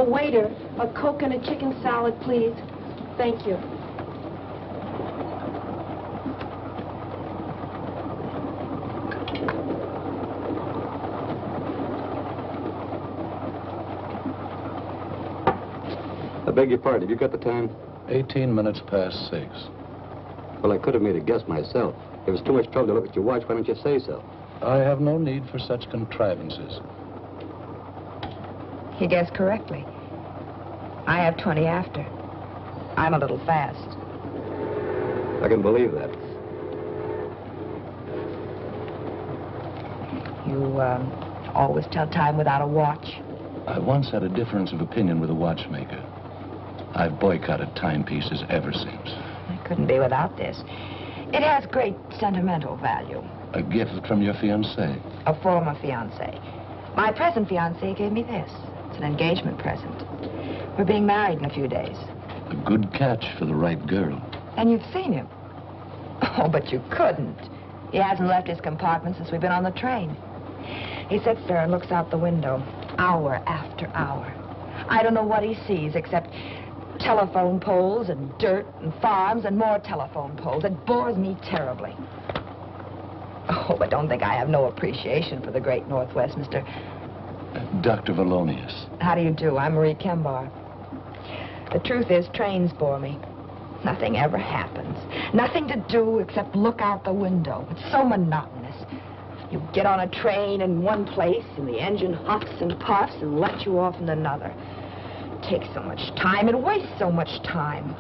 waiter, a Coke and a chicken salad, please. Thank you. I beg your pardon, have you got the time? 18 minutes past 6. Well, I could have made a guess myself. If it's too much trouble to look at your watch, why don't you say so? I have no need for such contrivances. He guessed correctly. I have 20 after. I'm a little fast. I can believe that. You, always tell time without a watch? I once had a difference of opinion with a watchmaker. I've boycotted timepieces ever since. I couldn't be without this. It has great sentimental value. A gift from your fiancé? A former fiancé. My present fiancé gave me this. It's an engagement present. We're being married in a few days. A good catch for the right girl. And you've seen him. Oh, but you couldn't. He hasn't left his compartment since we've been on the train. He sits there and looks out the window, hour after hour. I don't know what he sees except telephone poles and dirt and farms and more telephone poles. It bores me terribly. Oh, but don't think I have no appreciation for the great Northwest, Mr. Dr. Valonius. How do you do? I'm Marie Kembar. The truth is, trains bore me. Nothing ever happens. Nothing to do except look out the window. It's so monotonous. You get on a train in one place, and the engine huffs and puffs and lets you off in another. It takes so much time. It wastes so much time.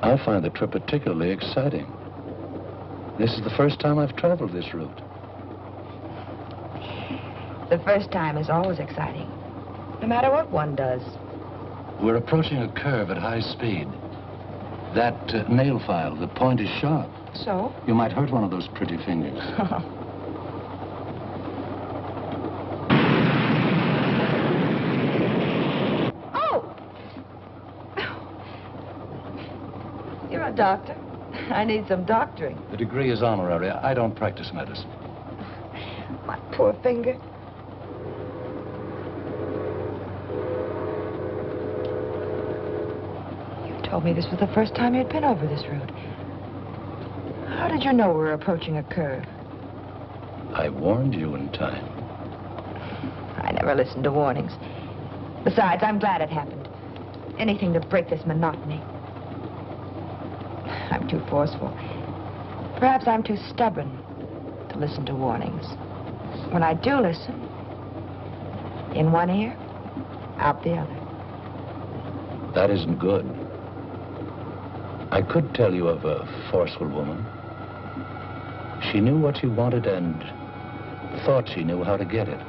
I find the trip particularly exciting. This is the first time I've traveled this route. The first time is always exciting, no matter what one does. We're approaching a curve at high speed. That nail file, the point is sharp. So? You might hurt one of those pretty fingers. Oh! You're a doctor. I need some doctoring. The degree is honorary. I don't practice medicine. My poor finger. Told me this was the first time you'd been over this route. How did you know we were approaching a curve? I warned you in time. I never listened to warnings. Besides, I'm glad it happened. Anything to break this monotony. I'm too forceful. Perhaps I'm too stubborn to listen to warnings. When I do listen, in one ear, out the other. That isn't good. I could tell you of a forceful woman. She knew what she wanted and thought she knew how to get it.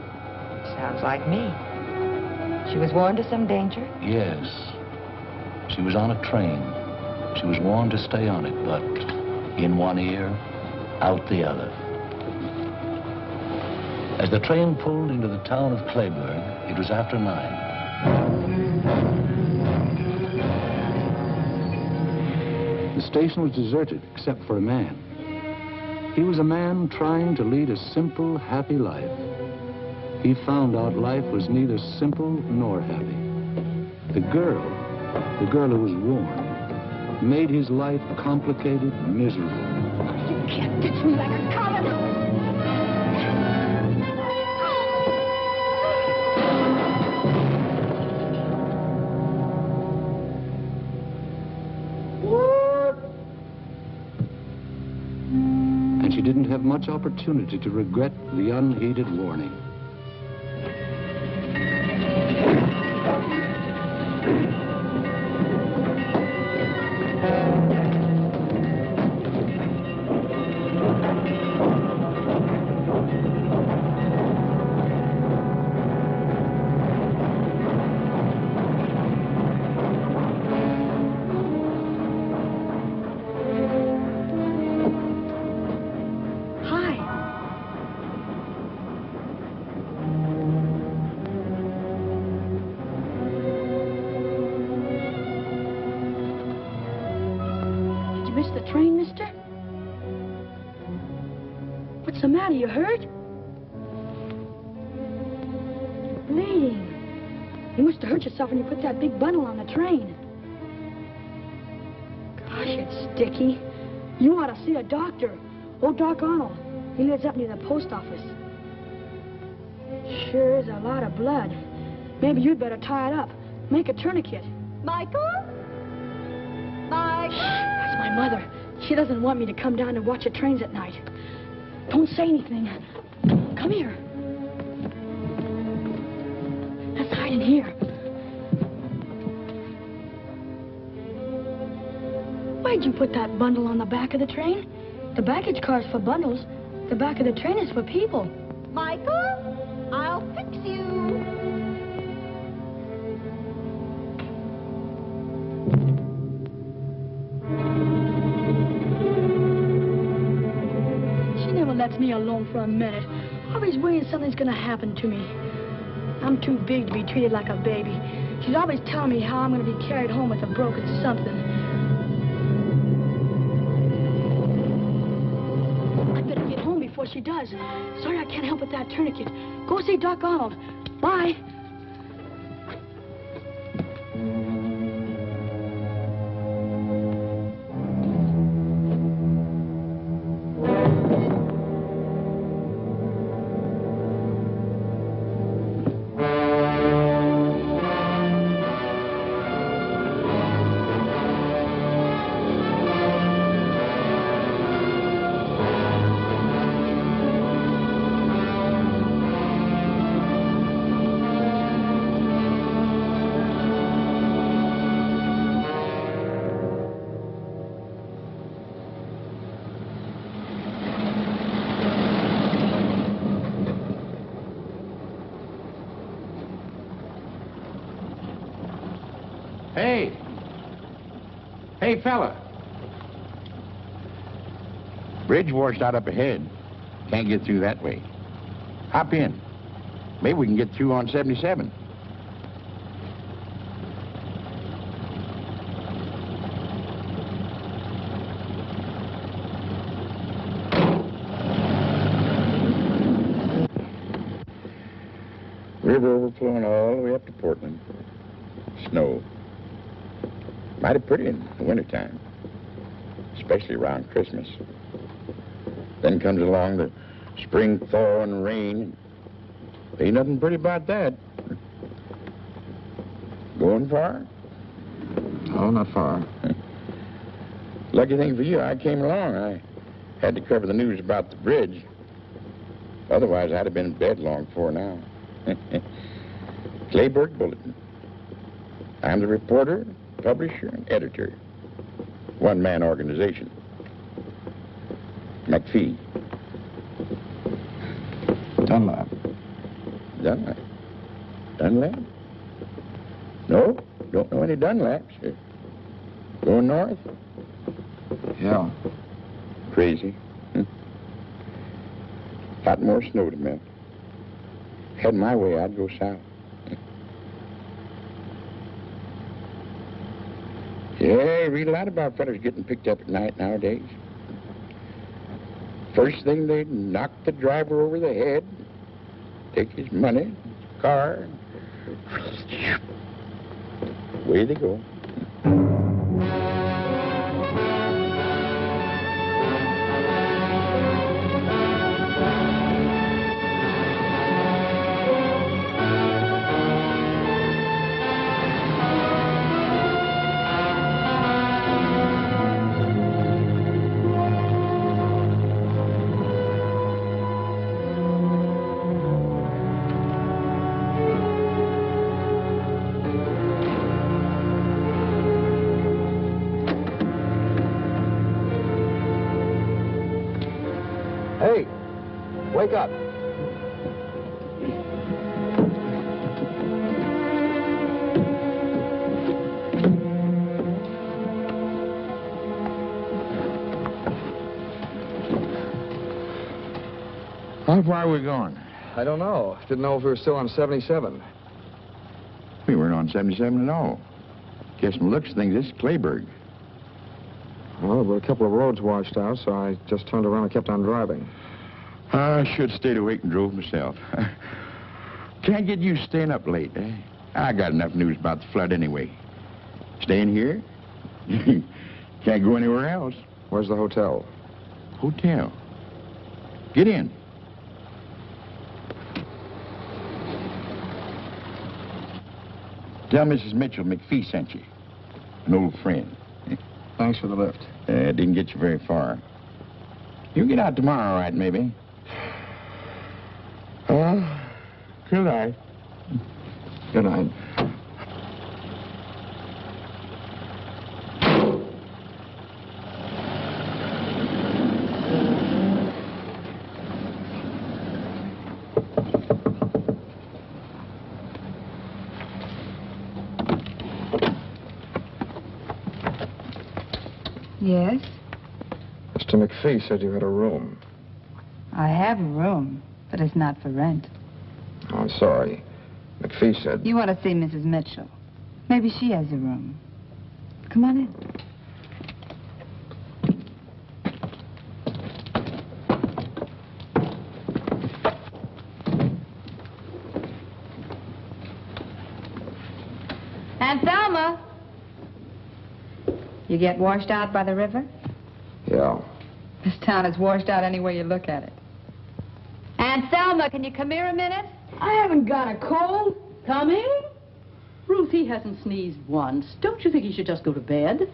Sounds like me. She was warned of some danger? Yes. She was on a train. She was warned to stay on it, but in one ear, out the other. As the train pulled into the town of Clayburgh, it was after 9. The station was deserted, except for a man. He was a man trying to lead a simple, happy life. He found out life was neither simple nor happy. The girl who was warned, made his life complicated, miserable. You can't ditch me like a common. And she didn't have much opportunity to regret the unheeded warning. the matter? You hurt? You're bleeding. You must have hurt yourself when you put that big bundle on the train. Gosh, it's sticky. You ought to see a doctor. Old Doc Arnold. He lives up near the post office. Sure is a lot of blood. Maybe you'd better tie it up. Make a tourniquet. Michael? Michael? That's my mother. She doesn't want me to come down to watch the trains at night. Don't say anything. Come here. Let's hide in here. Why'd you put that bundle on the back of the train? The baggage car's for bundles. The back of the train is for people. Michael? I'll fix you. She never lets me alone for a minute. Always worrying something's gonna happen to me. I'm too big to be treated like a baby. She's always telling me how I'm gonna be carried home with a broken something. I better get home before she does. Sorry I can't help with that tourniquet. Go see Doc Arnold. Bye. Hey, fella. Bridge washed out up ahead. Can't get through that way. Hop in. Maybe we can get through on 77. River overflowing all the way up to Portland. Snow. Mighty pretty in the wintertime, especially around Christmas. Then comes along the spring thaw and rain. Ain't nothing pretty about that. Going far? Oh, not far. Lucky thing for you, I came along. I had to cover the news about the bridge. Otherwise, I'd have been in bed long before now. Clayburg Bulletin. I'm the reporter, publisher, and editor. One-man organization. McPhee. Dunlap. Dunlap? Dunlap? No, don't know any Dunlaps. Going north? Yeah. Crazy. Lot more snow to melt. Had my way, I'd go south. Yeah, you read a lot about fellas getting picked up at night nowadays. First thing, they knock the driver over the head, take his money, his car, away they go. Hey, wake up. How far are we going? I don't know. Didn't know if we were still on 77. We weren't on 77 at all. Guess from the looks of things, this is Clayburg. Well, there were a couple of roads washed out, so I just turned around and kept on driving. I should have stayed awake and drove myself. Can't get used to staying up late, eh? I got enough news about the flood anyway. Staying here? Can't go anywhere else. Where's the hotel? Hotel. Get in. Tell Mrs. Mitchell McPhee sent you. An old friend. Thanks for the lift. Didn't get you very far. You'll get out tomorrow, all right, maybe? Good night. Good night. Yes? Mr. McPhee said you had a room. I have a room, but it's not for rent. Oh, I'm sorry. McPhee said... You want to see Mrs. Mitchell. Maybe she has a room. Come on in. Aunt Thelma! You get washed out by the river? Yeah. This town is washed out any way you look at it. Aunt Thelma, can you come here a minute? I haven't got a cold. Coming? Ruth, he hasn't sneezed once. Don't you think he should just go to bed?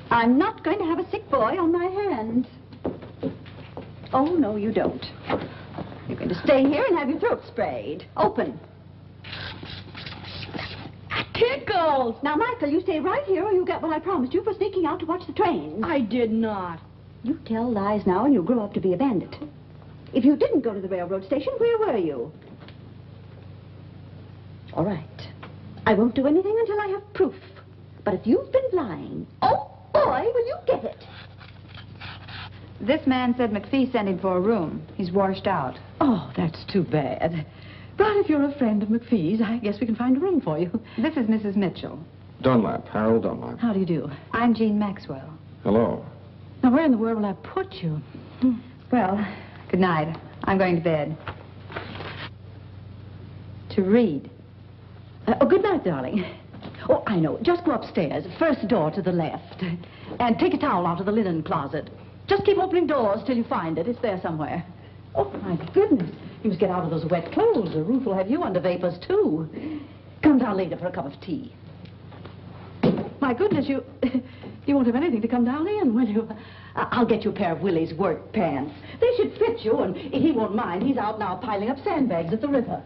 I'm not going to have a sick boy on my hands. Oh, no, you don't. You're going to stay here and have your throat sprayed. Open. Tickles! Now, Michael, you stay right here or you'll get what I promised you for sneaking out to watch the trains. I did not. You tell lies now and you'll grow up to be a bandit. If you didn't go to the railroad station, where were you? All right. I won't do anything until I have proof. But if you've been lying, oh, boy, will you get it. This man said McPhee sent him for a room. He's washed out. Oh, that's too bad. But if you're a friend of McPhee's, I guess we can find a room for you. This is Mrs. Mitchell. Dunlap, Harold Dunlap. How do you do? I'm Jean Maxwell. Hello. Now, where in the world will I put you? Well, good night. I'm going to bed. To read. Oh, good night, darling. Oh, I know. Just go upstairs, first door to the left. And take a towel out of the linen closet. Just keep opening doors till you find it. It's there somewhere. Oh, my goodness. You must get out of those wet clothes. The roof will have you under vapors, too. Come down later for a cup of tea. My goodness, you won't have anything to come down in, will you? I'll get you a pair of Willie's work pants. They should fit you, and he won't mind. He's out now piling up sandbags at the river.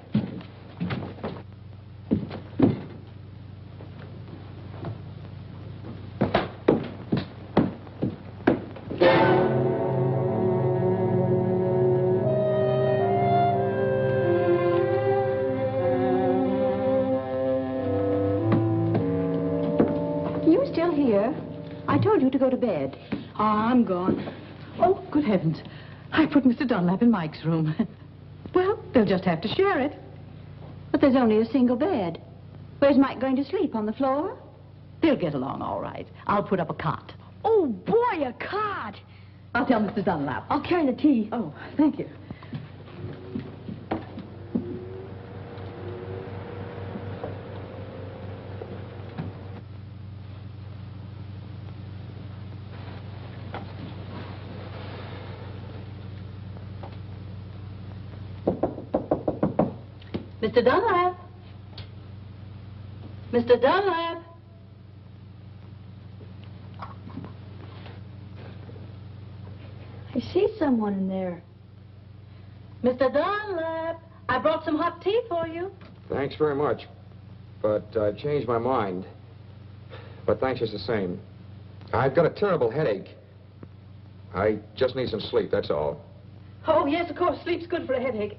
I told you to go to bed. Oh, I'm gone. Oh, good heavens. I put Mr. Dunlap in Mike's room. Well, they'll just have to share it. But there's only a single bed. Where's Mike going to sleep? On the floor? They'll get along all right. I'll put up a cot. Oh, boy, a cot. I'll tell Mr. Dunlap. I'll carry the tea. Oh, thank you. Mr. Dunlap. Mr. Dunlap. I see someone in there. Mr. Dunlap, I brought some hot tea for you. Thanks very much. But I've changed my mind. But thanks just the same. I've got a terrible headache. I just need some sleep, that's all. Oh, yes, of course. Sleep's good for a headache.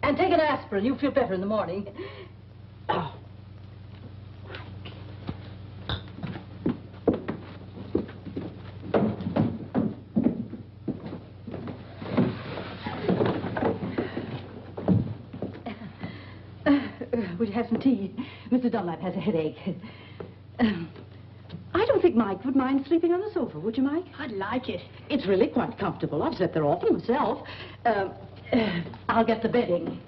And take an aspirin. You'll feel better in the morning. Oh. Would you have some tea? Mr. Dunlap has a headache. I don't think Mike would mind sleeping on the sofa, would you, Mike? I'd like it. It's really quite comfortable. I've slept there often myself. I'll get the bedding.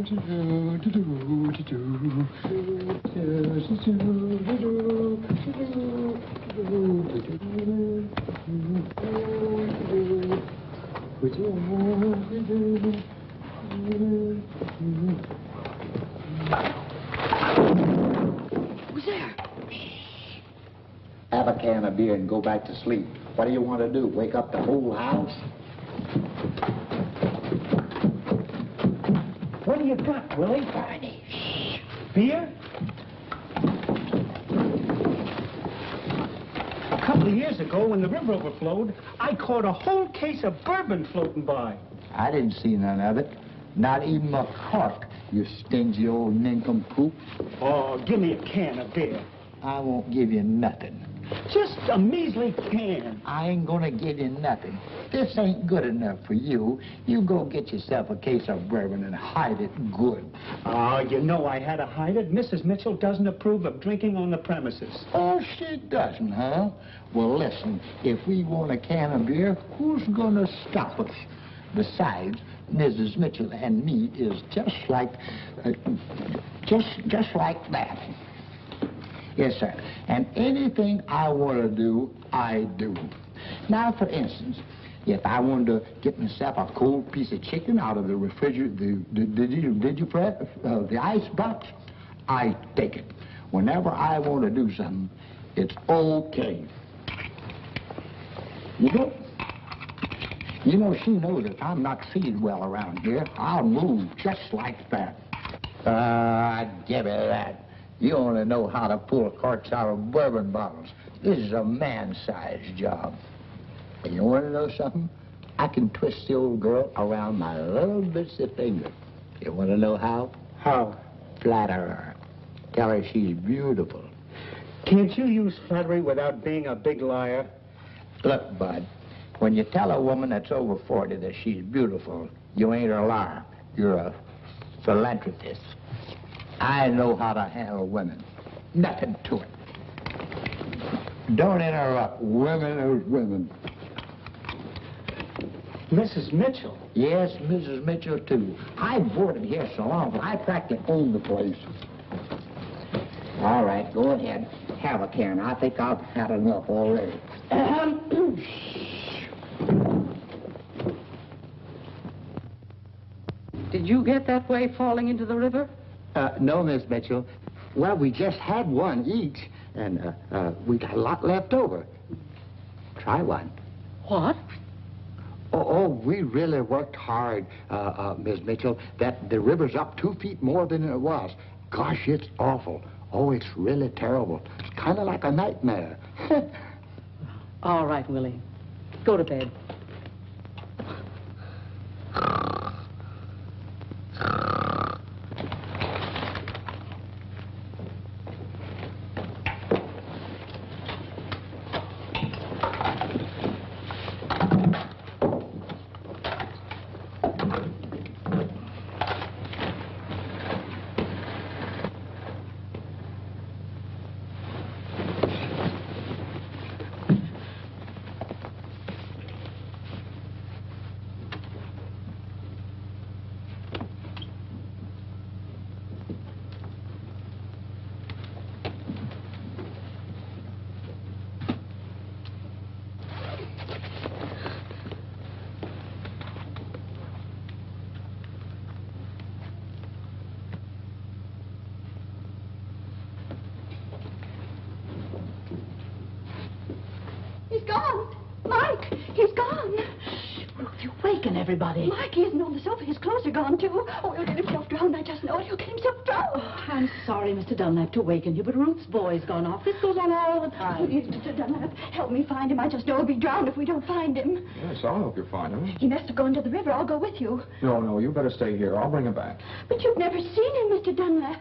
Who's there? Have a can of beer and go back to sleep. What do you want to do? Wake up the whole house? What do you got, Willie? Barney. Shh. Beer? A couple of years ago, when the river overflowed, I caught a whole case of bourbon floating by. I didn't see none of it. Not even a cork, you stingy old nincompoop. Oh, give me a can of beer. I won't give you nothing. Just a measly can. I ain't gonna give you nothing. This ain't good enough for you. You go get yourself a case of bourbon and hide it good. Oh, you know I had to hide it. Mrs. Mitchell doesn't approve of drinking on the premises. Oh, she doesn't, huh? Well, listen, if we want a can of beer, who's gonna stop us? Besides, Mrs. Mitchell and me is just like that. Yes, sir. And anything I want to do, I do. Now, for instance, if I wanted to get myself a cold piece of chicken out of the refrigerator, the ice box, I take it. Whenever I want to do something, it's okay. You know, she knows if I'm not treated well around here, I'll move just like that. Give it that. You only know how to pull corks out of bourbon bottles. This is a man-sized job. And you want to know something? I can twist the old girl around my little bitsy finger. You want to know how? How? Flatter her. Tell her she's beautiful. Can't you use flattery without being a big liar? Look, Bud, when you tell a woman that's over 40 that she's beautiful, you ain't a liar. You're a philanthropist. I know how to handle women. Nothing to it. Don't interrupt. Women are women. Mrs. Mitchell? Yes, Mrs. Mitchell, too. I've boarded here so long, but I practically own the place. All right, go ahead. Have a can. I think I've had enough already. Did you get that way falling into the river? No, Miss Mitchell. Well, we just had one each, and we got a lot left over. Try one. What? Oh, we really worked hard, Miss Mitchell. That the river's up 2 feet more than it was. Gosh, it's awful. Oh, it's really terrible. It's kind of like a nightmare. All right, Willie. Go to bed. He's gone. Mike, he's gone. You waken everybody. Mike, he isn't on the sofa. His clothes are gone, too. Oh, he'll get himself drowned. I just know it. He'll get himself drowned. Oh, I'm sorry, Mr. Dunlap, to waken you, but Ruth's boy's gone off. This goes on all the time. Please, Mr. Dunlap, help me find him. I just know he'll be drowned if we don't find him. Yes, I'll help you find him. He must have gone to the river. I'll go with you. No, you better stay here. I'll bring him back. But you've never seen him, Mr. Dunlap.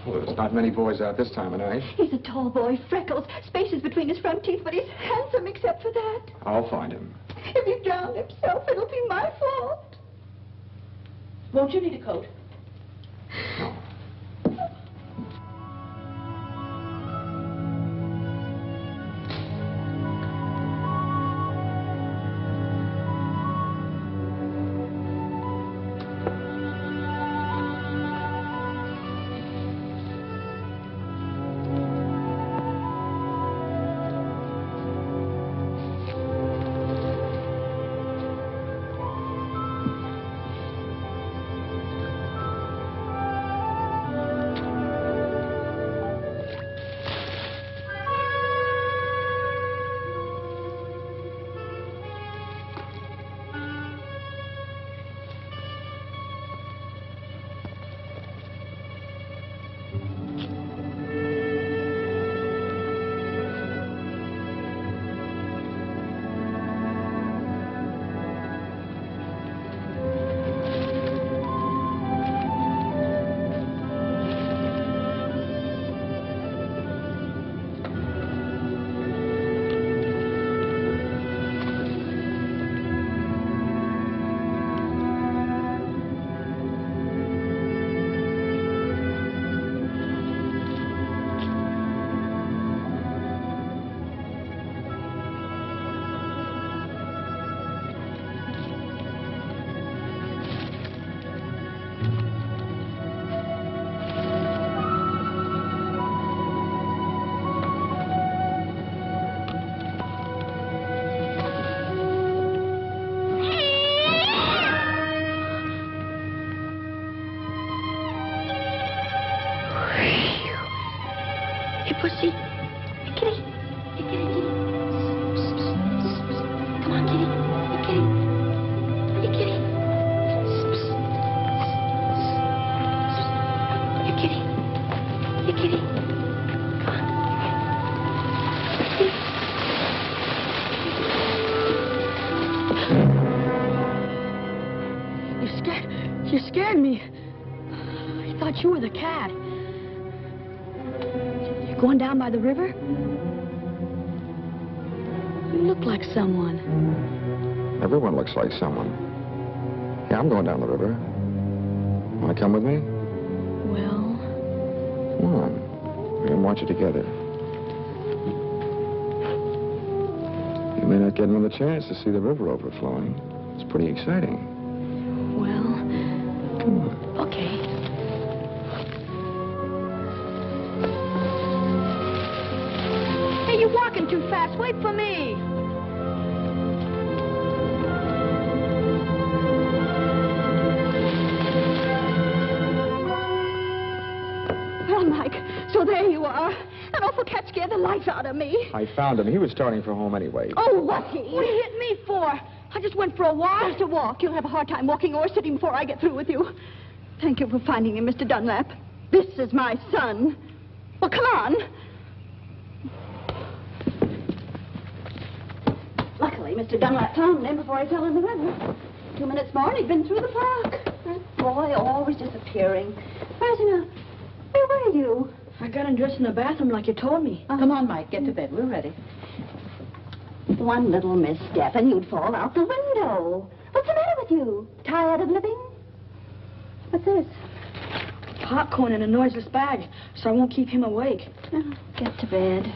Well, there's not many boys out this time of night. He's a tall boy, freckles, spaces between his front teeth, but he's handsome except for that. I'll find him. If he drowned himself, it'll be my fault. Won't you need a coat? No. pussy. Hey, kitty. Hey, kitty, kitty. Psst, psst, psst, psst. Come on, kitty. Hey, kitty. Hey, kitty. Psst, psst, psst, psst. Hey, kitty. Hey, kitty. Come on. You scared me. I thought you were the cat. You going down by the river? You look like someone. Everyone looks like someone. Yeah, I'm going down the river. Want to come with me? Well... Come on. We can watch it together. You may not get another chance to see the river overflowing. It's pretty exciting. Well... Come on. Okay. Hey, you're walking too fast. Wait for me. Well, Mike, so there you are. That awful cat scared the life out of me. I found him. He was starting for home anyway. Oh, was he? What do you hit me for? I just went for a walk. Just a walk. You'll have a hard time walking or sitting before I get through with you. Thank you for finding him, Mr. Dunlap. This is my son. Well, come on. Luckily, Mr. Dunlap found him before he fell in the river. 2 minutes more and he'd been through the park. That boy always disappearing. Where's he now? Where were you? I got undressed in the bathroom like you told me. Come on, Mike, get to bed. We're ready. One little misstep and you'd fall out the window. What's the matter with you? Tired of living? What's this? Popcorn in a noiseless bag, so I won't keep him awake. Oh, get to bed.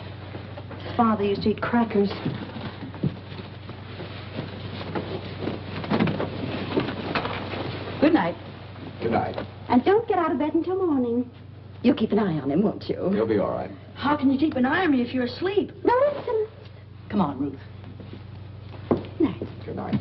His father used to eat crackers. Good night. Good night. And don't get out of bed until morning. You keep an eye on him, won't you? You'll be all right. How can you keep an eye on me if you're asleep? No, listen. Come on, Ruth. Night. Good night.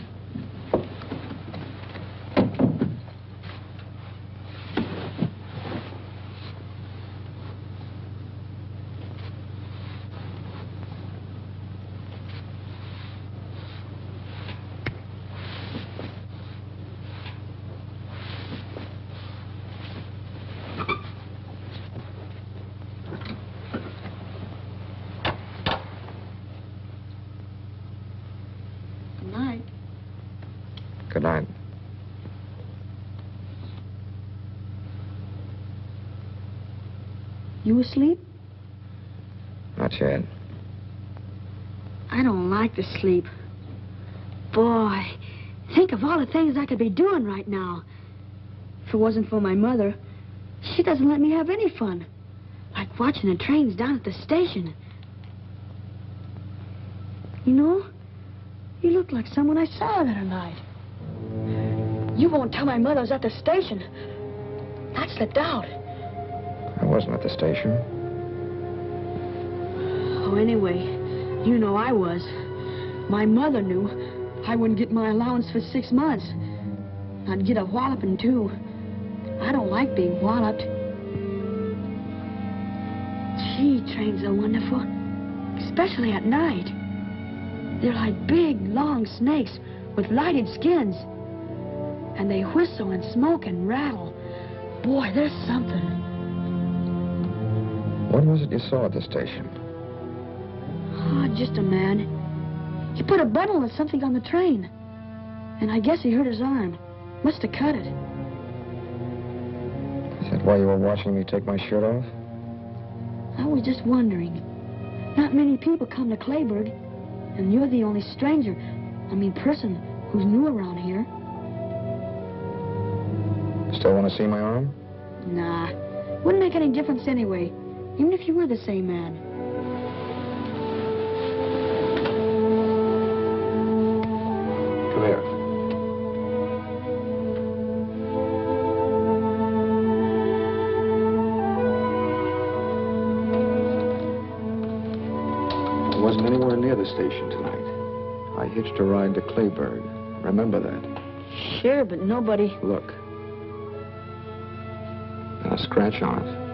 Good night. You asleep? Not yet. I don't like to sleep. Boy, think of all the things I could be doing right now. If it wasn't for my mother, she doesn't let me have any fun. Like watching the trains down at the station. You know, you look like someone I saw the other night. You won't tell my mother I was at the station. That slipped out. I wasn't at the station. Oh, anyway, you know I was. My mother knew I wouldn't get my allowance for 6 months. I'd get a walloping, too. I don't like being walloped. Gee, trains are wonderful. Especially at night. They're like big, long snakes with lighted skins. And they whistle and smoke and rattle. Boy, there's something. What was it you saw at the station? Oh, just a man. He put a bundle of something on the train. And I guess he hurt his arm. Must have cut it. Is that why you were watching me take my shirt off? I was just wondering. Not many people come to Clayburg. And you're the only stranger, person who's new around here. Still want to see my arm? Nah. Wouldn't make any difference anyway. Even if you were the same man. Come here. I wasn't anywhere near the station tonight. I hitched a ride to Clayburg. Remember that? Sure, but nobody... Look. And a scratch on it.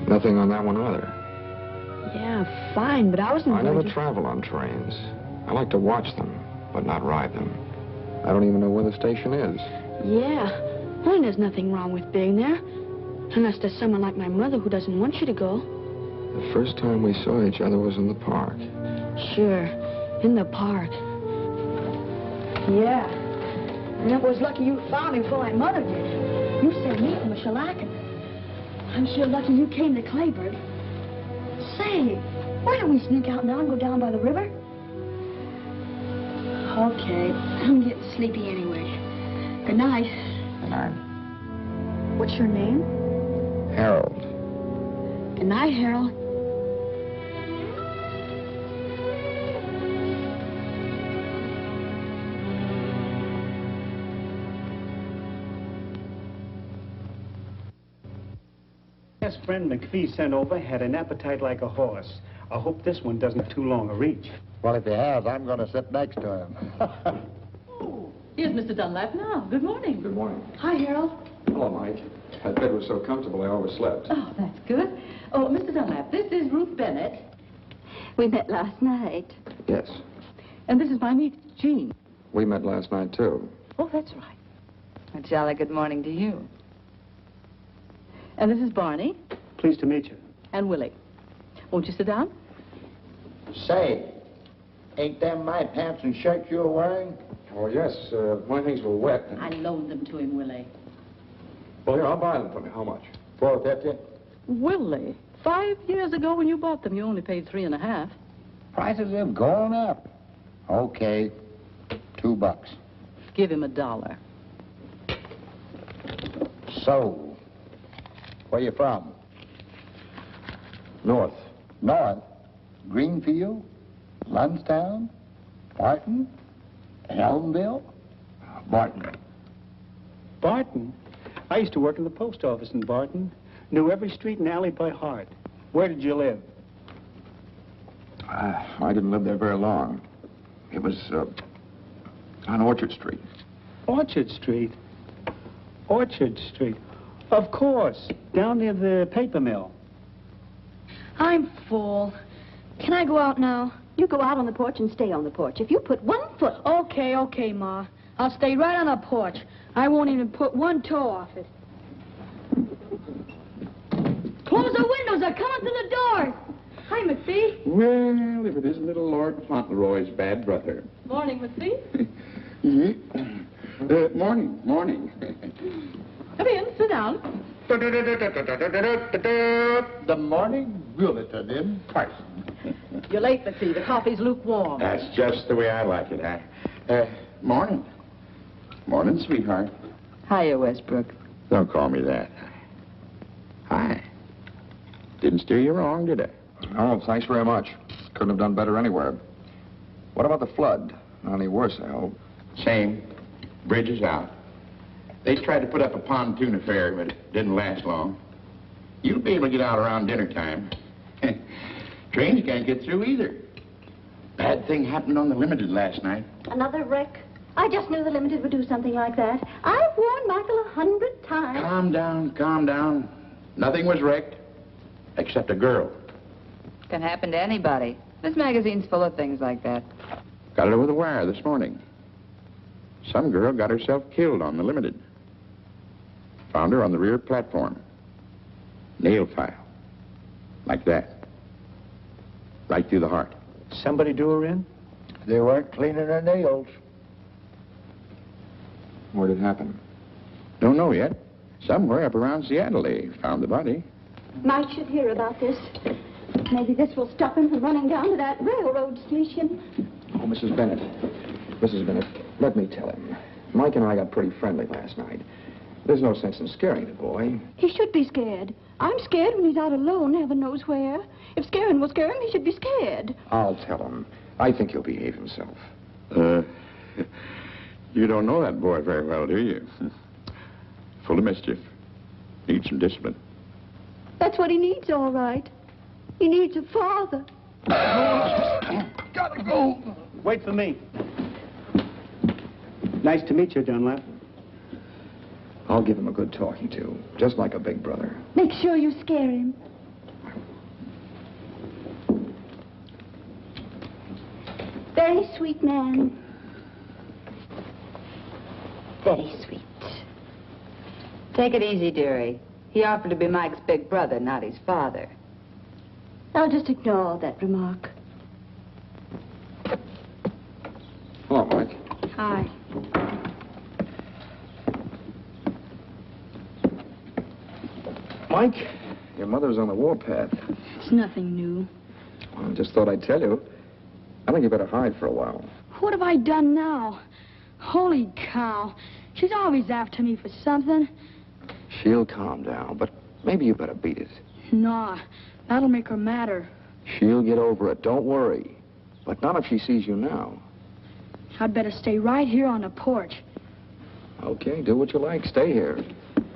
Nothing on that one either. Yeah, fine, but I wasn't I going never to... travel on trains. I like to watch them, but not ride them. I don't even know where the station is. Yeah. Well, there's nothing wrong with being there. Unless there's someone like my mother who doesn't want you to go. The first time we saw each other was in the park. Sure, in the park. Yeah. And it was lucky you found me before my mother did. You saved me from a shellacking. I'm sure lucky you came to Clayburg. Say, why don't we sneak out now and go down by the river? Okay, I'm getting sleepy anyway. Good night. Good night. What's your name? Harold. Good night, Harold. Best friend McPhee sent over had an appetite like a horse. I hope this one doesn't have too long a reach. Well, if he has, I'm going to sit next to him. Oh, here's Mr. Dunlap now. Good morning. Good morning. Hi, Harold. Hello, Mike. That bed was so comfortable I overslept. Oh, that's good. Oh, Mr. Dunlap, this is Ruth Bennett. We met last night. Yes. And this is my niece, Jean. We met last night, too. Oh, that's right. A jolly good morning to you. And this is Barney Pleased to meet you. and Willie. Won't you sit down? Say, ain't them my pants and shirt you're wearing? Oh, yes. My things were wet. I loaned them to him, Willie. Well, here, I'll buy them for me. How much? $4.50. Willie, 5 years ago when you bought them, you only paid $3.50. Prices have gone up. Okay, $2. Give him $1. So, where you from? North. North? Greenfield? Lunstown? Barton? Elmville? Barton. Barton? I used to work in the post office in Barton. Knew every street and alley by heart. Where did you live? I didn't live there very long. It was on Orchard Street. Orchard Street. Orchard Street. Of course. Down near the paper mill. I'm full. Can I go out now? You go out on the porch and stay on the porch. If you put 1 foot... Okay, Ma. I'll stay right on the porch. I won't even put 1 toe off it. Close the windows. They're coming through the door. Hi, McPhee. Well, if it isn't little Lord Fauntleroy's bad brother. Morning, McPhee. Morning. Come in, sit down. The morning bulletin in person. You're late, McPhee. The coffee's lukewarm. That's just the way I like it, huh? Morning. Morning, sweetheart. Hiya, Westbrook. Don't call me that. Hi. Didn't steer you wrong, did I? Oh, thanks very much. Couldn't have done better anywhere. What about the flood? Not any worse, I hope. Same. Bridge is out. They tried to put up a pontoon affair, but it didn't last long. You'll be able to get out around dinner time. Trains can't get through either. Bad thing happened on the Limited last night. Another wreck? I just knew the Limited would do something like that. I've warned Michael 100 times. Calm down. Nothing was wrecked, except a girl. Can happen to anybody. This magazine's full of things like that. Got it over the wire this morning. Some girl got herself killed on the Limited. Found her on the rear platform. Nail file. Like that. Right through the heart. Somebody do her in? They weren't cleaning their nails. Where'd it happen? Don't know yet. Somewhere up around Seattle they found the body. Mike should hear about this. Maybe this will stop him from running down to that railroad station. Oh, Mrs. Bennett. Mrs. Bennett, let me tell him. Mike and I got pretty friendly last night. There's no sense in scaring the boy. He should be scared. I'm scared when he's out alone, heaven knows where. If scaring will scare him, he should be scared. I'll tell him. I think he'll behave himself. You don't know that boy very well, do you? Full of mischief. Needs some discipline. That's what he needs, all right. He needs a father. Gotta go. Wait for me. Nice to meet you, Dunlap. I'll give him a good talking to, just like a big brother. Make sure you scare him. Very sweet man. Very sweet. Take it easy, dearie. He offered to be Mike's big brother, not his father. I'll just ignore that remark. Hello, Mike. Hi. Mike, your mother's on the warpath. It's nothing new. Well, I just thought I'd tell you. I think you better hide for a while. What have I done now? Holy cow. She's always after me for something. She'll calm down, but maybe you better beat it. Nah, that'll make her madder. She'll get over it, don't worry. But not if she sees you now. I'd better stay right here on the porch. Okay, do what you like. Stay here.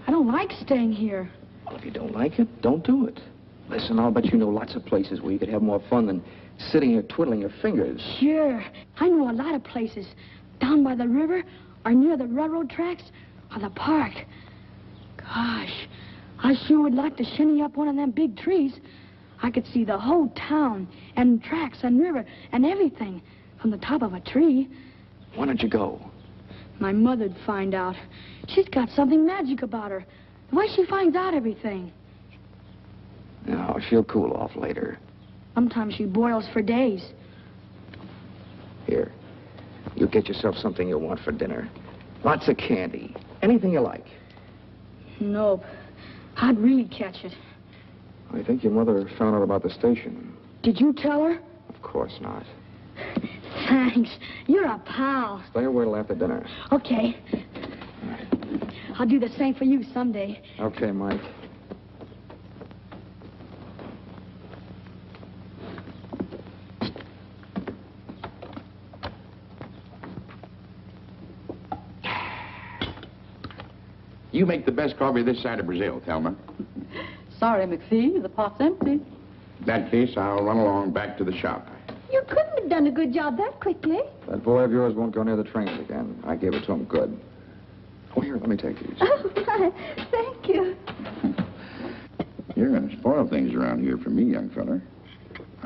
I don't like staying here. Well, if you don't like it, don't do it. Listen, I'll bet you know lots of places where you could have more fun than sitting here twiddling your fingers. Sure. I know a lot of places. Down by the river, or near the railroad tracks, or the park. Gosh, I sure would like to shinny up one of them big trees. I could see the whole town, and tracks, and river, and everything from the top of a tree. Why don't you go? My mother'd find out. She's got something magic about her. The way she finds out everything. No, she'll cool off later. Sometimes she boils for days. Here, you get yourself something you'll want for dinner. Lots of candy. Anything you like. Nope. I'd really catch it. I think your mother found out about the station. Did you tell her? Of course not. Thanks. You're a pal. Stay away till after dinner. Okay. I'll do the same for you someday. Okay, Mike. You make the best coffee this side of Brazil, Thelma. Sorry, McPhee, the pot's empty. In that case, I'll run along back to the shop. You couldn't have done a good job that quickly. That boy of yours won't go near the trains again. I gave it to him good. Oh, here, let me take these. Oh, my. Thank you. You're going to spoil things around here for me, young fella.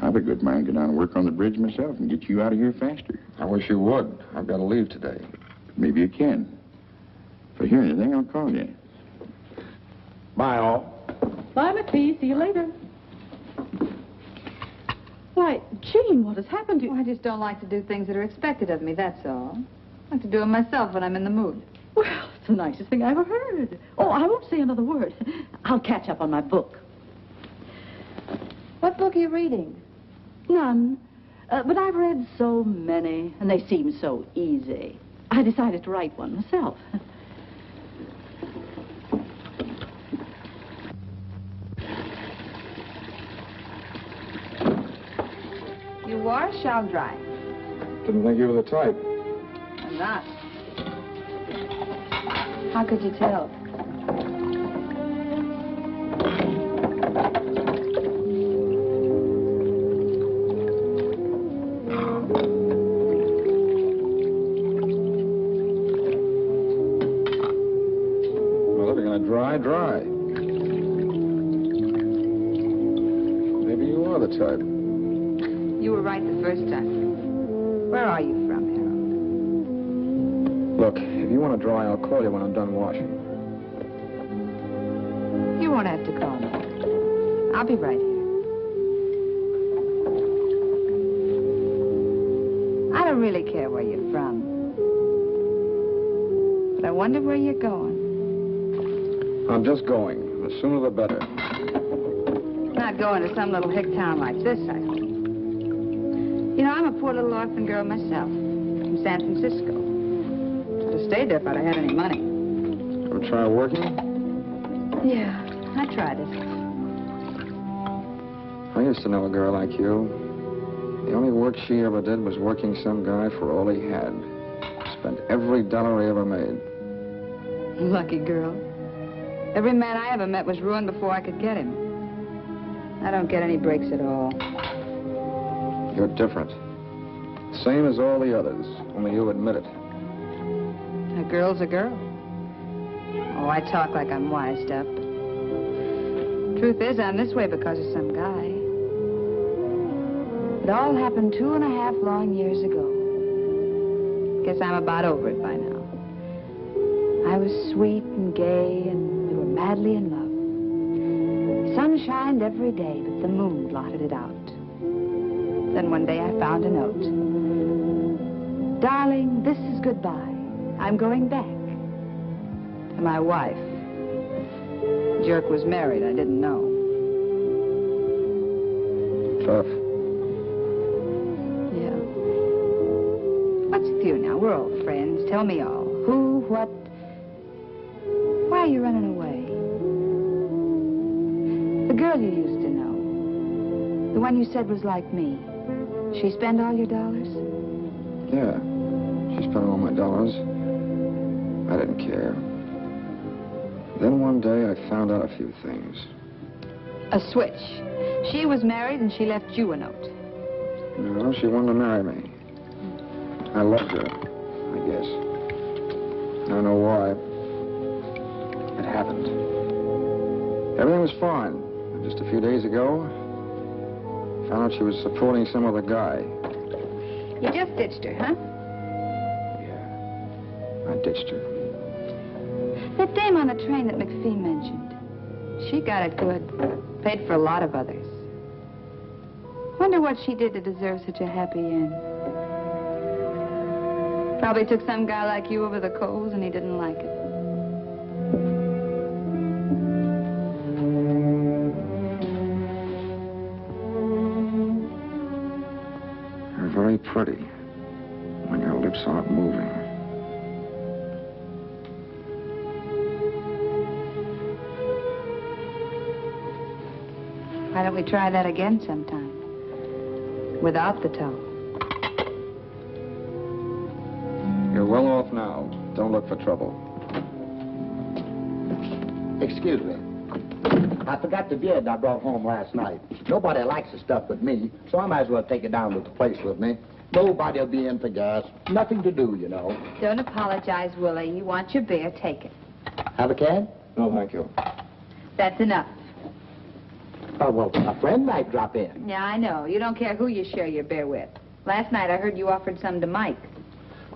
I've a good mind to go down and work on the bridge myself and get you out of here faster. I wish you would. I've got to leave today. Maybe you can. If I hear anything, I'll call you. Bye, all. Bye, McPhee. See you later. Why, Jean, what has happened to you? I just don't like to do things that are expected of me, that's all. I like to do them myself when I'm in the mood. Well, it's the nicest thing I ever heard. Oh, I won't say another word. I'll catch up on my book. What book are you reading? None. But I've read so many, and they seem so easy. I decided to write one myself. You wash, I'll dry. Didn't think you were the type. I'm not. How could you tell? Well, if you're going to dry. Maybe you are the type. You were right the first time. Where are you from, Harold? Look, if you want to dry, I'll call you when I'm done washing. You won't have to call me. I'll be right here. I don't really care where you're from. But I wonder where you're going. I'm just going. The sooner the better. Not going to some little hick town like this, I hope. You know, I'm a poor little orphan girl myself, from San Francisco. Should have stayed there if I'd have had any money. Ever try working? Yeah, I tried it. I used to know a girl like you. The only work she ever did was working some guy for all he had. Spent every dollar he ever made. Lucky girl. Every man I ever met was ruined before I could get him. I don't get any breaks at all. You're different. Same as all the others, only you admit it. A girl's a girl. Oh, I talk like I'm wised up. Truth is, I'm this way because of some guy. It all happened 2.5 long years ago. Guess I'm about over it by now. I was sweet and gay, and we were madly in love. The sun shined every day, but the moon blotted it out. Then one day I found a note. Darling, this is goodbye. I'm going back. To my wife. The jerk was married. I didn't know. Tough. Yeah. What's with you now? We're old friends. Tell me all. Who, what? Why are you running away? The girl you used to know. The one you said was like me. She spend all your dollars? Yeah. She spent all my dollars. I didn't care. Then one day I found out a few things. A switch. She was married and she left you a note. No, she wanted to marry me. I loved her, I guess. I don't know why. It happened. Everything was fine. Just a few days ago, I found out she was supporting some other guy. You just ditched her, huh? Yeah. I ditched her. That dame on the train that McPhee mentioned. She got it good. Paid for a lot of others. Wonder what she did to deserve such a happy end. Probably took some guy like you over the coals and he didn't like it. You're very pretty when your lips aren't moving. Why don't we try that again sometime? Without the toe. You're well off now. Don't look for trouble. Excuse me. I forgot the beard I brought home last night. Nobody likes the stuff but me, so I might as well take it down to the place with me. Nobody'll be in for gas. Nothing to do, you know. Don't apologize, Willie. You want your beer, take it. Have a can? No, thank you. That's enough. Oh, well, a friend might drop in. Yeah, I know. You don't care who you share your beer with. Last night I heard you offered some to Mike.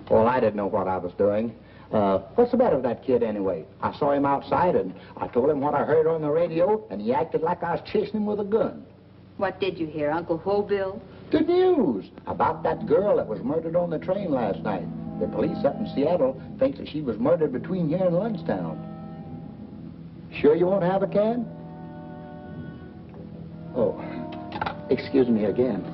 Well, I didn't know what I was doing. What's the matter with that kid anyway? I saw him outside and I told him what I heard on the radio and he acted like I was chasing him with a gun. What did you hear, Uncle Hobill? The news about that girl that was murdered on the train last night. The police up in Seattle think that she was murdered between here and Lundstown. Sure you won't have a can? Oh, excuse me again.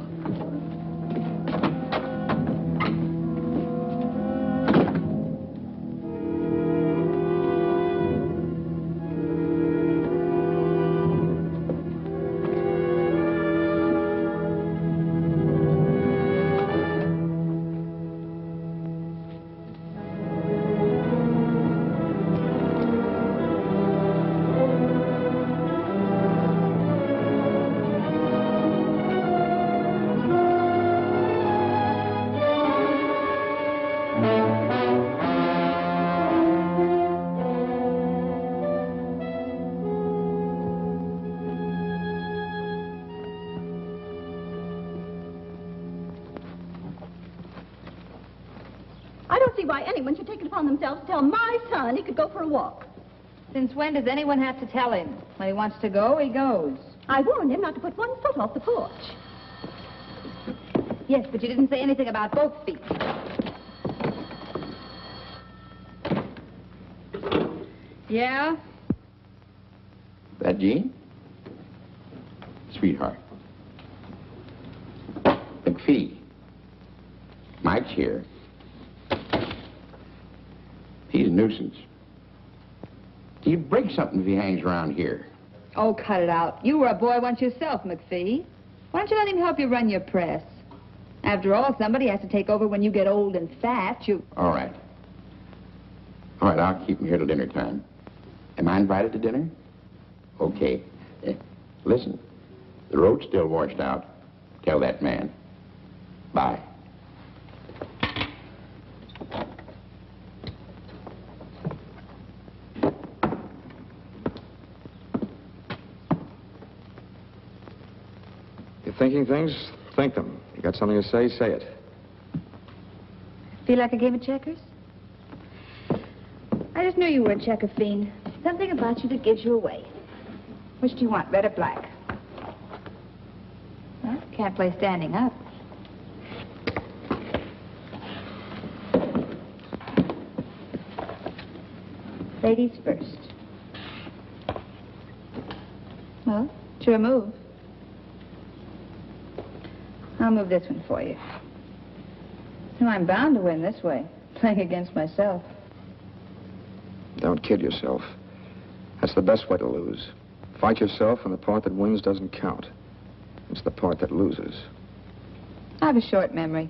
Why anyone should take it upon themselves to tell my son he could go for a walk. Since when does anyone have to tell him? When he wants to go, he goes. I warned him not to put one foot off the porch. Yes, but you didn't say anything about both feet. Yeah? That Jean? Sweetheart. McPhee. Mike's here. He's a nuisance. He'd break something if he hangs around here. Oh, cut it out. You were a boy once yourself, McPhee. Why don't you let him help you run your press? After all, somebody has to take over when you get old and fat. All right. All right, I'll keep him here till dinner time. Am I invited to dinner? Okay. Listen, the road's still washed out. Tell that man. Bye. You're thinking things? Think them. You got something to say, say it. Feel like a game of checkers? I just knew you were a checker fiend. Something about you that gives you away. Which do you want, red or black? Well, can't play standing up. Ladies first. Well, it's your move. I'll move this one for you. No, I'm bound to win this way, playing against myself. Don't kid yourself. That's the best way to lose. Fight yourself, and the part that wins doesn't count. It's the part that loses. I have a short memory.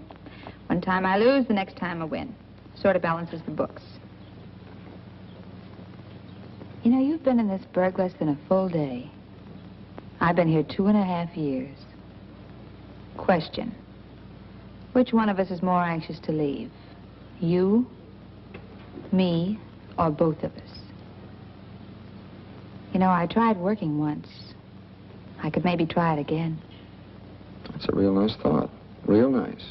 One time I lose, the next time I win. Sort of balances the books. You know, you've been in this burg less than a full day. I've been here 2.5 years. Question. Which one of us is more anxious to leave? You, me, or both of us? You know, I tried working once. I could maybe try it again. That's a real nice thought. Real nice.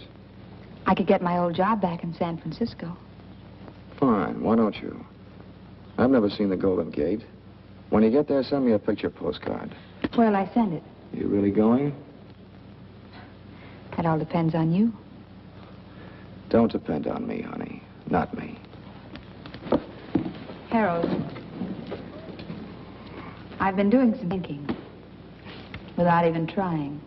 I could get my old job back in San Francisco. Fine. Why don't you? I've never seen the Golden Gate. When you get there, send me a picture postcard. Where'll I send it? You really going? That all depends on you. Don't depend on me, honey. Not me. Harold, I've been doing some thinking without even trying.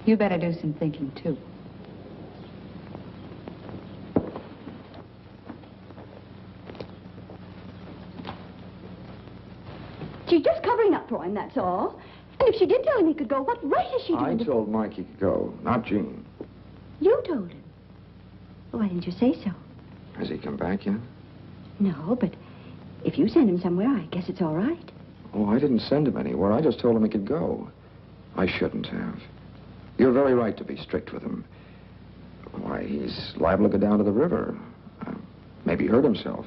You better do some thinking, too. She's just covering up for him, that's all. And if she did tell him he could go, what right has she I to... told Mike he could go, not Jean. You told him. Why didn't you say so? Has he come back yet? No, but if you send him somewhere, I guess it's all right. Oh, I didn't send him anywhere. I just told him he could go. I shouldn't have. You're very right to be strict with him. Why, he's liable to go down to the river. Maybe hurt himself.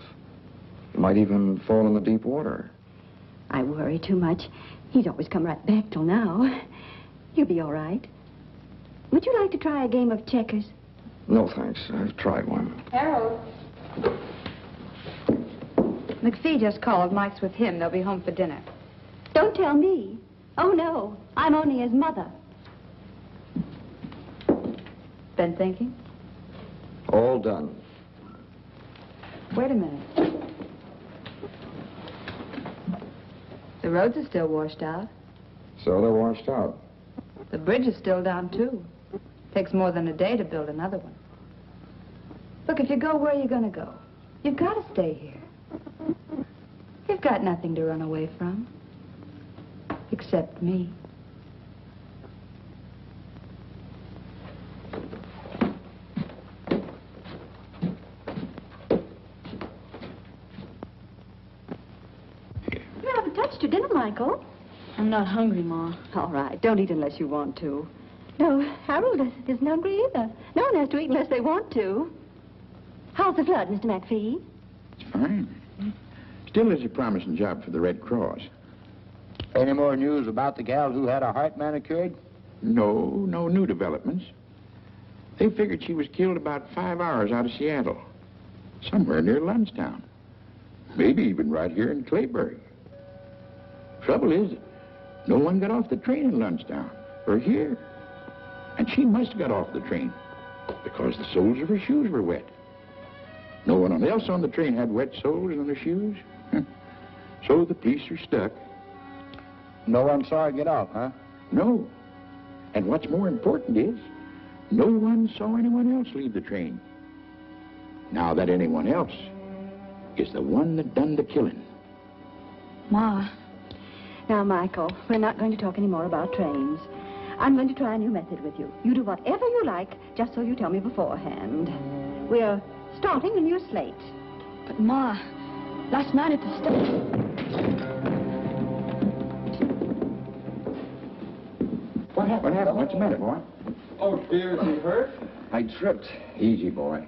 He might even fall in the deep water. I worry too much. He's always come right back till now. You'll be all right. Would you like to try a game of checkers? No, thanks. I've tried one. Harold. McPhee just called. Mike's with him. They'll be home for dinner. Don't tell me. Oh, no. I'm only his mother. Been thinking? All done. Wait a minute. The roads are still washed out. So they're washed out. The bridge is still down, too. Takes more than a day to build another one. Look, if you go, where are you going to go? You've got to stay here. You've got nothing to run away from. Except me. You haven't touched your dinner, Michael. I'm not hungry, Ma. All right, don't eat unless you want to. No, Harold isn't hungry either. No one has to eat unless they want to. How's the flood, Mr. McPhee? It's fine. Still is a promising job for the Red Cross. Any more news about the gal who had her heart manicured? No new developments. They figured she was killed about 5 hours out of Seattle. Somewhere near Lundstown. Maybe even right here in Clayburg. Trouble is, no one got off the train in Lundstown, or here. And she must have got off the train, because the soles of her shoes were wet. No one else on the train had wet soles on their shoes. So the police are stuck. No one saw her get off, huh? No. And what's more important is, no one saw anyone else leave the train. Now that anyone else is the one that done the killing. Ma. Now, Michael, we're not going to talk any more about trains. I'm going to try a new method with you. You do whatever you like, just so you tell me beforehand. We're starting a new slate. But, Ma, last night at the station... What happened? What's the matter, boy? Oh, dear, is he hurt? I tripped. Easy, boy.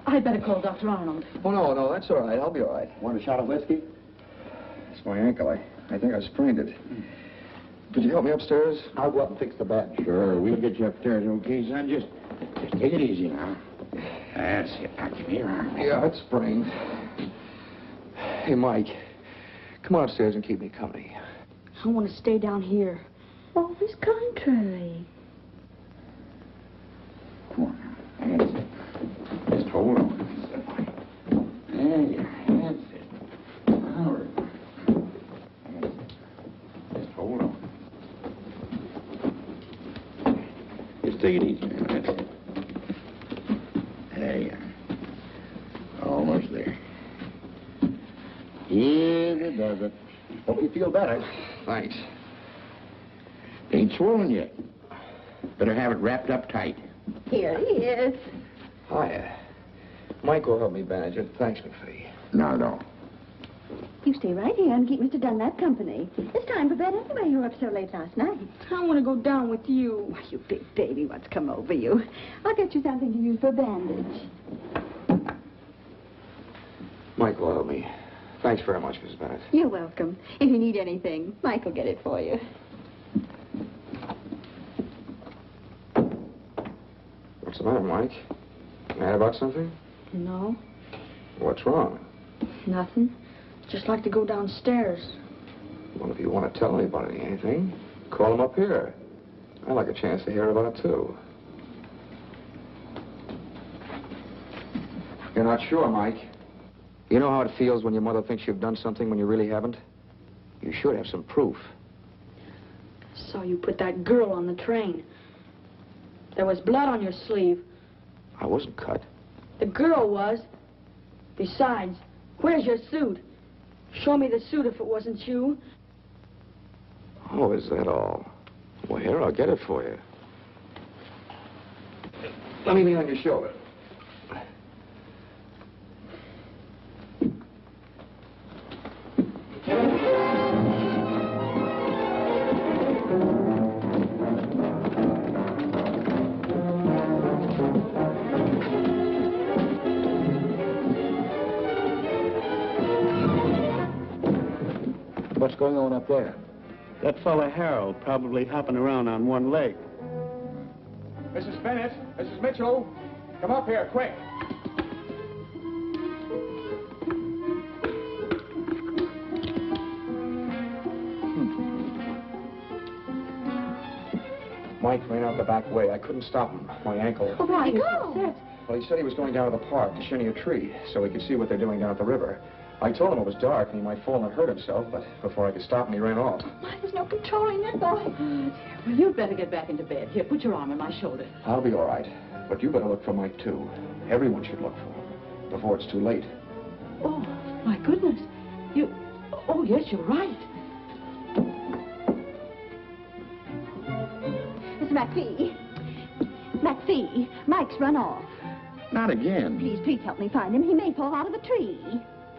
I'd better call Dr. Arnold. Oh, no, that's all right. I'll be all right. Want a shot of whiskey? It's my ankle. I think I sprained it. Could you help me upstairs? I'll go up and fix the bed. Sure, we'll get you upstairs, okay, son? Just take it easy now. That's it. Back in here. Yeah, it's sprained. Hey, Mike, come on upstairs and keep me company. I want to stay down here. Always contrary. Come on now. That's it. Just hold on. There you are. That's it. All right. That's it. Just hold on. Just take it easy, man. That's it. There you are. Almost there. Easy does it. Hope you feel better. Thanks. Ain't swollen yet. Better have it wrapped up tight. Here he is. Hiya. Mike will help me bandage it. Thanks, McPhee. Not at all. You stay right here and keep Mr. Dunlap company. It's time for bed anyway. You were up so late last night. I want to go down with you. Why, you big baby, what's come over you? I'll get you something to use for a bandage. Mike will help me. Thanks very much, Mrs. Bennett. You're welcome. If you need anything, Mike will get it for you. What's the matter, Mike? Mad about something? No, What's wrong? nothing. Just like to go downstairs. Well, if you want to tell anybody anything, call them up here. I'd like a chance to hear about it, too. You're not sure, Mike? You know how it feels when your mother thinks you've done something when you really haven't? You should have some proof. Saw you put that girl on the train. There was blood on your sleeve. I wasn't cut. The girl was. Besides, where's your suit? Show me the suit if it wasn't you. Oh, is that all? Well, here, I'll get it for you. Let me lean on your shoulder. What's going on up there? That fella Harold probably hopping around on one leg. Mrs. Bennett, Mrs. Mitchell, come up here, quick. Mike ran out the back way. I couldn't stop him. My ankle. Oh, where'd he go? Well, he said he was going down to the park to shinny a tree so he could see what they're doing down at the river. I told him it was dark and he might fall and hurt himself, but before I could stop him, he ran off. Why, there's no controlling that boy. Well, you'd better get back into bed. Here, put your arm on my shoulder. I'll be all right. But you better look for Mike, too. Everyone should look for him before it's too late. Oh, my goodness. Oh, yes, you're right. Mr. McPhee. McPhee, Mike's run off. Not again. Please help me find him. He may fall out of a tree.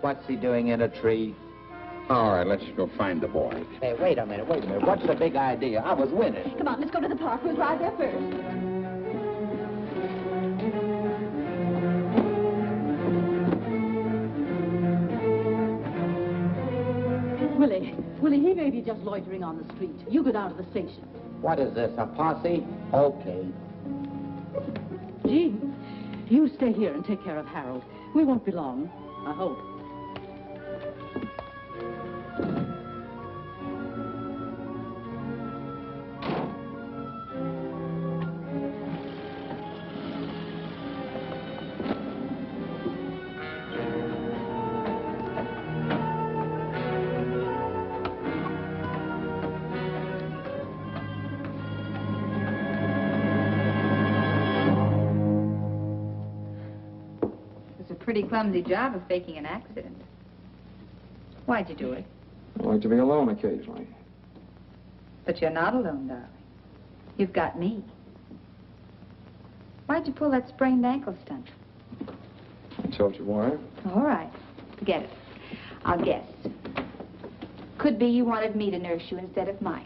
What's he doing in a tree? All right, let's go find the boy. Hey, wait a minute. What's the big idea? I was winning. Come on, let's go to the park. We'll drive there first. Willie, he may be just loitering on the street. You go down to the station. What is this, a posse? Okay. Jean, you stay here and take care of Harold. We won't be long, I hope. Pretty clumsy job of faking an accident. Why'd you do it? I like to be alone occasionally. But you're not alone, darling. You've got me. Why'd you pull that sprained ankle stunt? I told you why. All right. Forget it. I'll guess. Could be you wanted me to nurse you instead of Mike.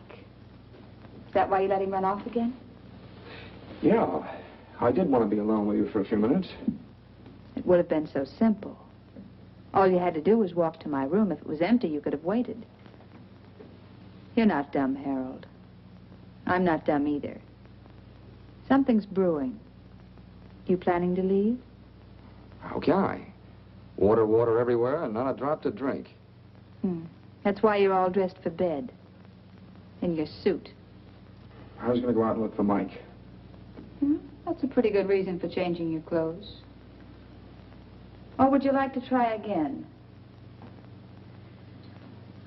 Is that why you let him run off again? Yeah. I did want to be alone with you for a few minutes. It would have been so simple. All you had to do was walk to my room. If it was empty, you could have waited. You're not dumb, Harold. I'm not dumb either. Something's brewing. You planning to leave? How can I? Water everywhere and not a drop to drink. That's why you're all dressed for bed. In your suit. I was going to go out and look for Mike. That's a pretty good reason for changing your clothes. Or would you like to try again?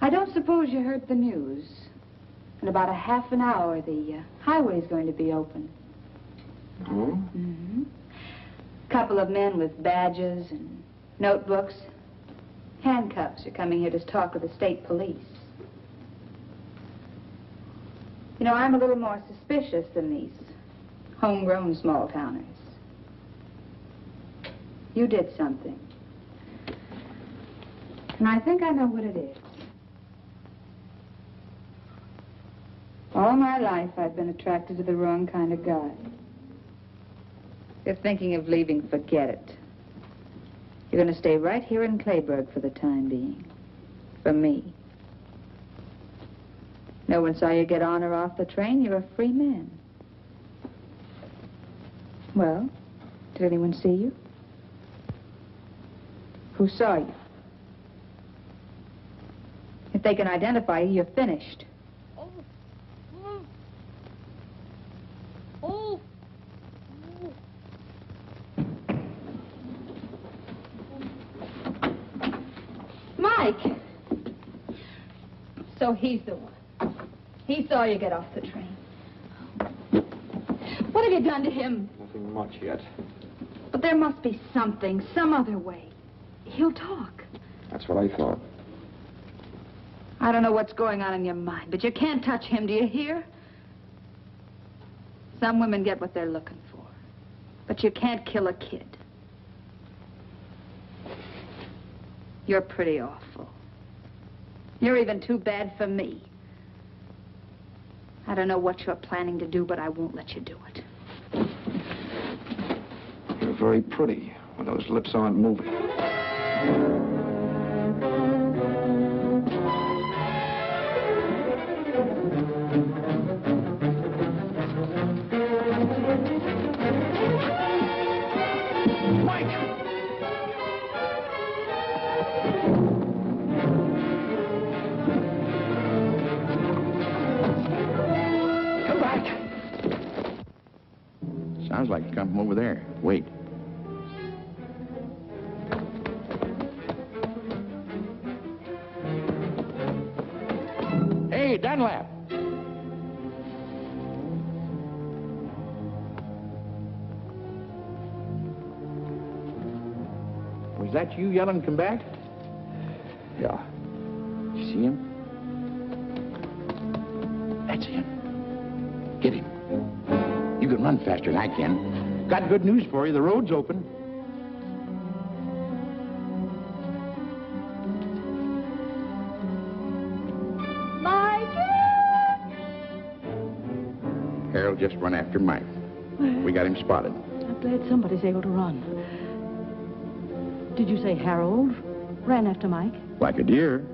I don't suppose you heard the news. In about a half an hour, the highway's going to be open. Oh? Couple of men with badges and notebooks, handcuffs are coming here to talk with the state police. You know, I'm a little more suspicious than these homegrown small-towners. You did something. And I think I know what it is. All my life, I've been attracted to the wrong kind of guy. If you're thinking of leaving, forget it. You're going to stay right here in Clayburg for the time being. For me. No one saw you get on or off the train. You're a free man. Well, did anyone see you? Who saw you? If they can identify you, you're finished. Mike! So he's the one. He saw you get off the train. What have you done to him? Nothing much yet. But there must be something, some other way. He'll talk. That's what I thought. I don't know what's going on in your mind, but you can't touch him, do you hear? Some women get what they're looking for. But you can't kill a kid. You're pretty awful. You're even too bad for me. I don't know what you're planning to do, but I won't let you do it. You're very pretty when those lips aren't moving. Sounds like you come from over there. Wait. Hey, Dunlap. Was that you yelling, come back? Yeah. You see him? That's him. Get him. You can run faster than I can. Got good news for you. The road's open. Mike! Harold just run after Mike. We got him spotted. I'm glad somebody's able to run. Did you say Harold ran after Mike? Like a deer.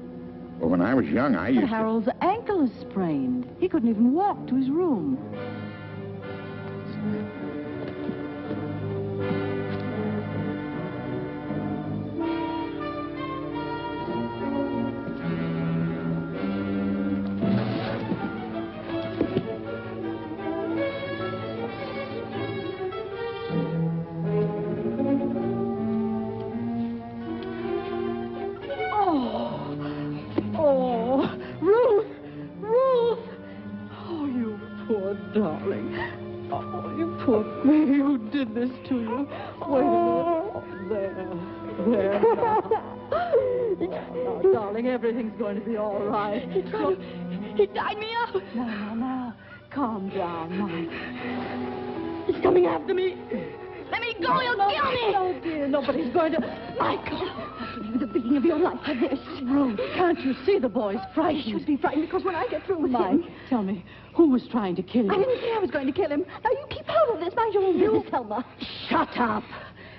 Well, when I was young, I used But Harold's ankle is sprained. He couldn't even walk to his room. Darling. Oh, you poor baby. Who did this to you? Wait a minute. There. Now, darling, everything's going to be all right. He tied me up. Now. Calm down, Mike. He's coming after me. Let me go. He'll kill me. No, dear. Nobody's going to... Michael, I'll give you the beating of your life for this. Ruth, can't you see the boy's frightened? He should be frightened because when I get through with Mike, him... tell me, who was trying to kill you? I didn't say I was going to kill him. Now, you keep out of this. Mind your own business, Selma. Shut up.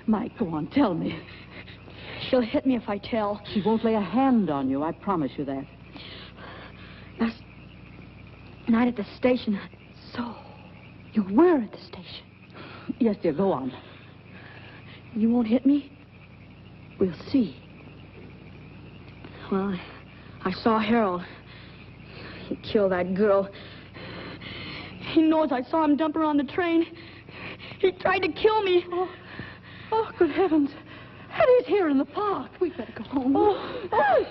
Mike, go on, tell me. She'll hit me if I tell. She won't lay a hand on you, I promise you that. Last night at the station, so you were at the station. Yes, dear, go on. You won't hit me? We'll see. Well, I saw Harold. He killed that girl. He knows I saw him dump her on the train. He tried to kill me. Oh, good heavens. Eddie's here in the park. We better go home. Oh,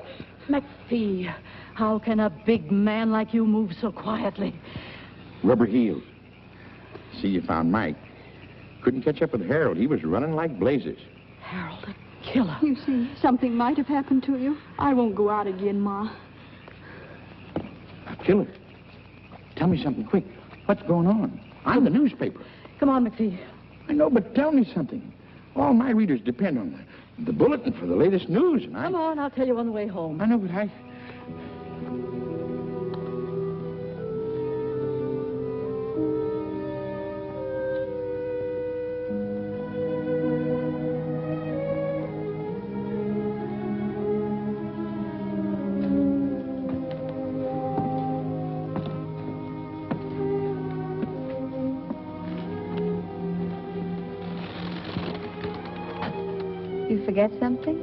McPhee, how can a big man like you move so quietly? Rubber heels. See, you found Mike. Couldn't catch up with Harold. He was running like blazes. Harold, a killer. You see, something might have happened to you. I won't go out again, Ma. A killer? Tell me something quick. What's going on? I'm the newspaper. Come on, McPhee. I know, but tell me something. All my readers depend on the bulletin for the latest news, and Come on, I'll tell you on the way home. I know, but I... You forget something?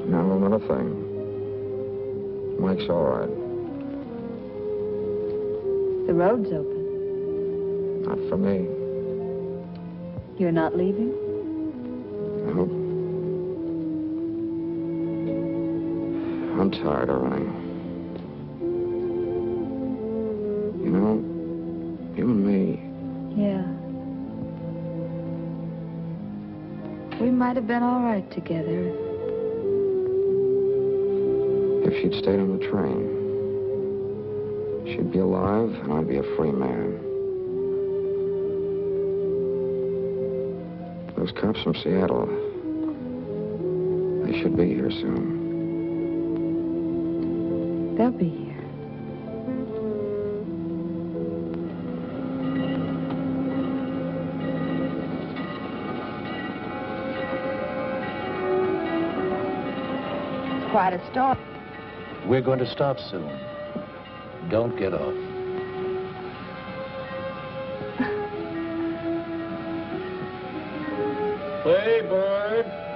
No, not a thing. Mike's all right. The road's open. Not for me. You're not leaving? No. I'm tired of running. You know, you and me, Yeah. We might have been all right together. if she'd stayed on the train, she'd be alive and I'd be a free man. Those cops from Seattle, they should be here soon. They'll be here. Quite a storm. We're going to stop soon. Don't get off. Play, bird.